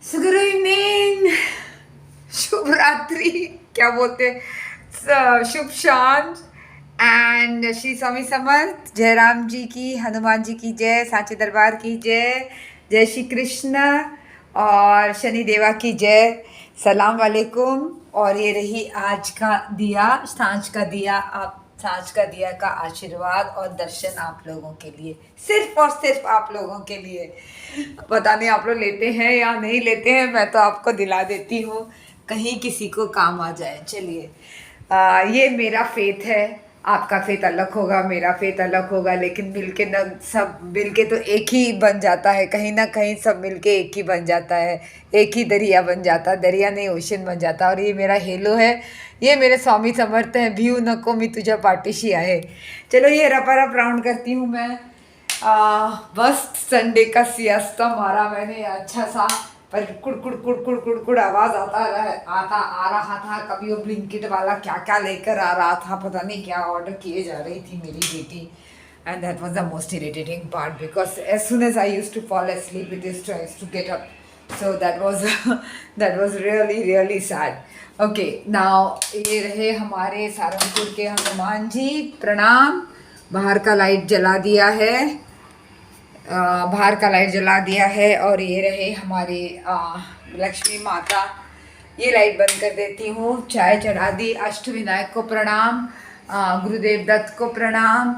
So good evening, शुभ रात्रि, क्या बोलते शुभ शाम एंड श्री स्वामी समर्थ। जयराम जी की, हनुमान जी की जय, सांची दरबार की जय, जय श्री कृष्ण और शनि देवा की जय। सलाम वालेकुम। और ये रही आज का दिया, सांझ का दिया का आशीर्वाद और दर्शन आप लोगों के लिए, सिर्फ और सिर्फ आप लोगों के लिए। पता नहीं आप लोग लेते हैं या नहीं लेते हैं, मैं तो आपको दिला देती हूँ, कहीं किसी को काम आ जाए। चलिए, ये मेरा फेथ है, आपका फेथ अलग होगा, मेरा फेथ अलग होगा, लेकिन मिलके न सब मिलके तो एक ही बन जाता है। कहीं ना कहीं सब मिलके एक ही बन जाता है, एक ही दरिया बन जाता है, दरिया नहीं ओशन बन जाता। और ये मेरा हेलो है, ये मेरे स्वामी समर्थ हैं, भीव नको मी तुझ्या पाठीशी आहे। चलो ये रपारप राउंड करती हूँ मैं। बस संडे का सियास्ता मारा मैंने अच्छा सा, पर कुड़कुड़ कुड़कुड़ कुड़कुड़ आवाज आ रहा था। कभी वो ब्लिंकिट वाला क्या क्या लेकर आ रहा था, पता नहीं क्या ऑर्डर किए जा रही थी मेरी बेटी। And that was the most irritating part, because as soon as I used to fall asleep it is tries to get up. So that was that was really sad. Okay, now ये रहे हमारे सारंगपुर के हनुमान जी, प्रणाम। बाहर का light जला दिया है, बाहर का लाइट जला दिया है। और ये रहे हमारे लक्ष्मी माता, ये लाइट बंद कर देती हूँ। चाय चढ़ा दी, अष्टविनायक को प्रणाम, गुरुदेव दत्त को प्रणाम।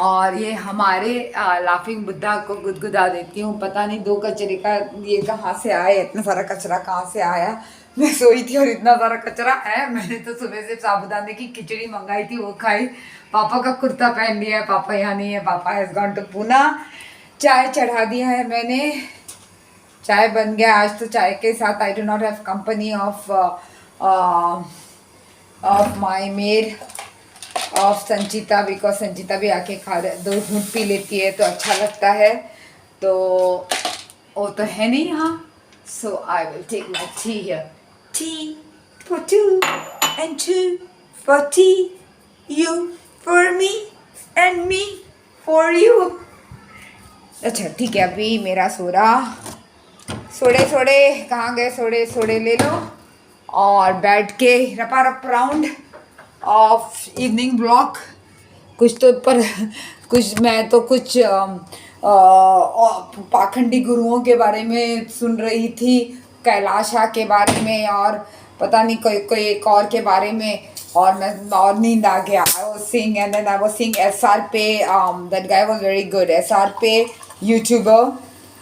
और ये हमारे लाफिंग बुद्धा को गुदगुदा देती हूँ। पता नहीं दो कचरे का ये कहाँ से आया, इतना सारा कचरा कहाँ से आया। मैं सोई थी और इतना सारा कचरा है। मैंने तो सुबह से साबूदाने की खिचड़ी मंगाई थी, वो खाई। पापा का कुर्ता पहन लिया है, पापा यहाँ नहीं है, पापा हैज गॉन टू पूना। चाय चढ़ा दिया है मैंने, चाय बन गया। आज तो चाय के साथ I do not have company of my maid of Sanchita, because Sanchita भी आके खा दो घूंट पी लेती है तो अच्छा लगता है। तो वो तो है नहीं यहाँ, so I will take my tea here. Tea for two and two for tea, you for me and me for you. अच्छा ठीक है, अभी मेरा सोड़े कहाँ गए, सोड़े ले लो और बैठ के रपारप राउंड ऑफ इवनिंग ब्लॉक। कुछ तो पर कुछ मैं तो कुछ पाखंडी गुरुओं के बारे में सुन रही थी, कैलाशा के बारे में और पता नहीं कोई एक और के बारे में। और मैं और नींद आ गया। I was sing and then I was sing SRP, that guy was very good. SRP YouTuber,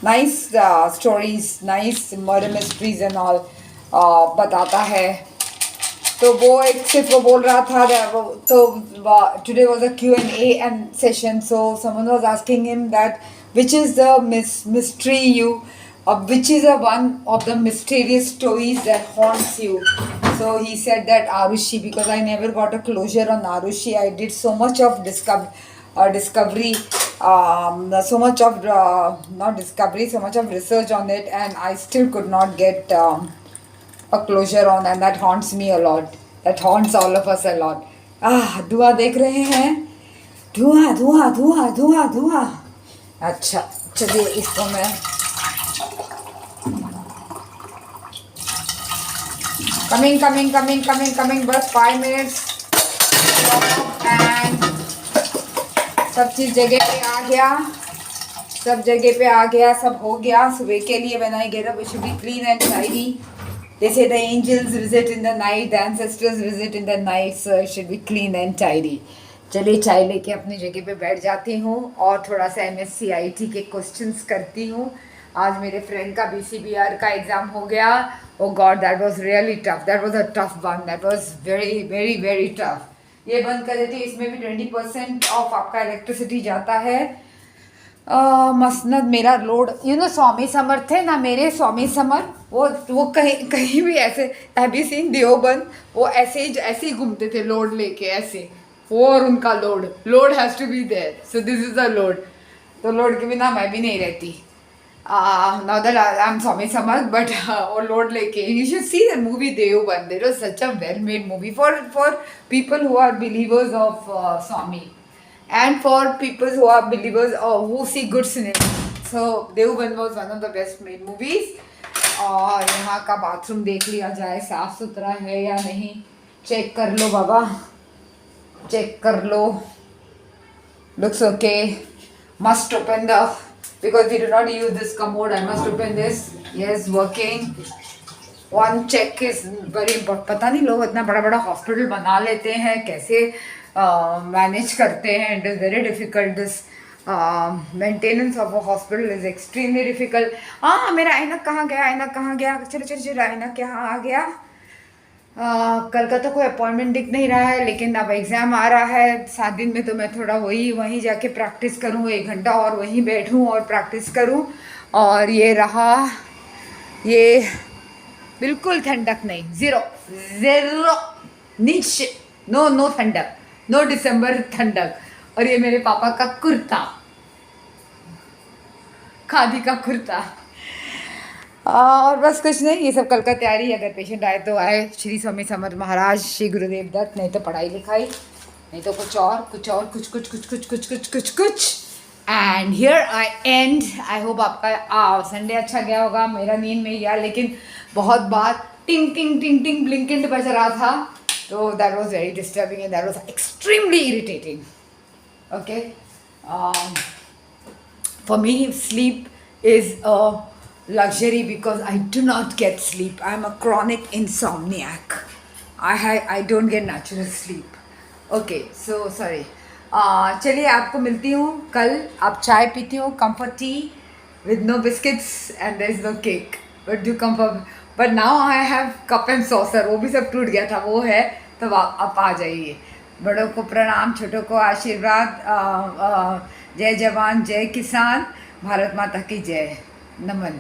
nice stories, nice murder mysteries and all बताता है। तो वो एक सिर्फ वो बोल रहा था, तो today was a Q&A and session, so someone was asking him that which is the mystery you, which is one of the mysterious stories that haunts you. So he said that Arushi, because I never got a closure on Arushi. I did so much of discovery, so much of not discovery, so much of research on it, and I still could not get a closure on, and that haunts me a lot. That haunts all of us a lot. धुआं देख रहे हैं, धुआं धुआं धुआं धुआं धुआं। अच्छा चलिए, इसको मैं कमिंग बस 5 minutes एंड सब चीज़ जगह पे आ गया, सब हो गया। सुबह के लिए when I get up, it should be clean and tidy. They say the angels visit in the night, the ancestors visit in the night, so it should be clean and tidy. चलिए चाय लेके अपनी जगह पे बैठ जाती हूँ और थोड़ा सा MSc IT के क्वेश्चंस करती हूँ। आज मेरे फ्रेंड का BCBR का एग्ज़ाम हो गया। Oh god, that was really tough, that was a tough one, that was very very very tough. ये बंद कर देती हूँ, इसमें भी 20% ऑफ आपका इलेक्ट्रिसिटी जाता है। मसनद मेरा लोड, स्वामी समर्थ है ना, मेरे स्वामी समर्थ, वो कहीं भी ऐसे हैवी सीन देवबंद, वो ऐसे ही घूमते थे लोड लेके ऐसे, वो और उनका load has to be there, so this is the load. तो लोड के बिना मैं भी नहीं रहती। Now that I am Swami Samarth, but वो लोड लेके, you should see the movie Deoband, it was such a well made movie for people who are believers of Swami and for people who are believers or who see good cinema. So Devband was one of the best made movies. और यहाँ का bathroom देख लिया जाए साफ सुथरा है या नहीं, चेक कर लो बाबा, चेक कर लो. Looks okay. Must open the, because we do not use this commode, I must open this. Yes, working. One check is very important. पता नहीं लोग इतना बड़ा बड़ा हॉस्पिटल बना लेते हैं, कैसे मैनेज करते हैं. It is very difficult. This maintenance of a hospital is extremely difficult. हाँ, मेरा ऐनक कहाँ गया, ऐनक कहाँ गया, चलो चलो चलो, ऐनक यहाँ आ गया. कल का तो कोई अपॉइंटमेंट दिख नहीं रहा है, लेकिन अब एग्ज़ाम आ रहा है 7 दिन में, तो मैं थोड़ा वहीं जाके प्रैक्टिस करूँ, 1 घंटा और वहीं बैठूँ और प्रैक्टिस करूँ. और ये रहा, ये बिल्कुल ठंडक नहीं, ज़ीरो नीचे, नो ठंडक, नो दिसंबर ठंडक. और ये मेरे पापा का कुर्ता, खादी का कुर्ता. और बस कुछ नहीं, ये सब कल का तैयारी. अगर पेशेंट आए तो आए, श्री स्वामी समर्थ महाराज, श्री गुरुदेव दत्त, नहीं तो पढ़ाई लिखाई, नहीं तो कुछ और कुछ. And here I and. I hope आपका संडे अच्छा गया होगा. मेरा नींद में गया, लेकिन बहुत बार टिंग टिंग टिंग टिंग ब्लिंकिंग बज रहा था, तो that was very disturbing and that was extremely irritating. Okay, for me sleep is a luxury because I do not get sleep. I am a chronic insomniac. I don't get natural sleep. Okay, so sorry. चलिए आपको मिलती हूँ कल. आप चाय पीती हो, comfort tea with no biscuits and there is no cake. But do comfort. But now I have cup and saucer. वो भी सब टूट गया था, वो है, तो आप आ जाइए. बड़ों को प्रणाम, छोटों को आशीर्वाद. जय जवान जय किसान, भारत माता की जय. नमन.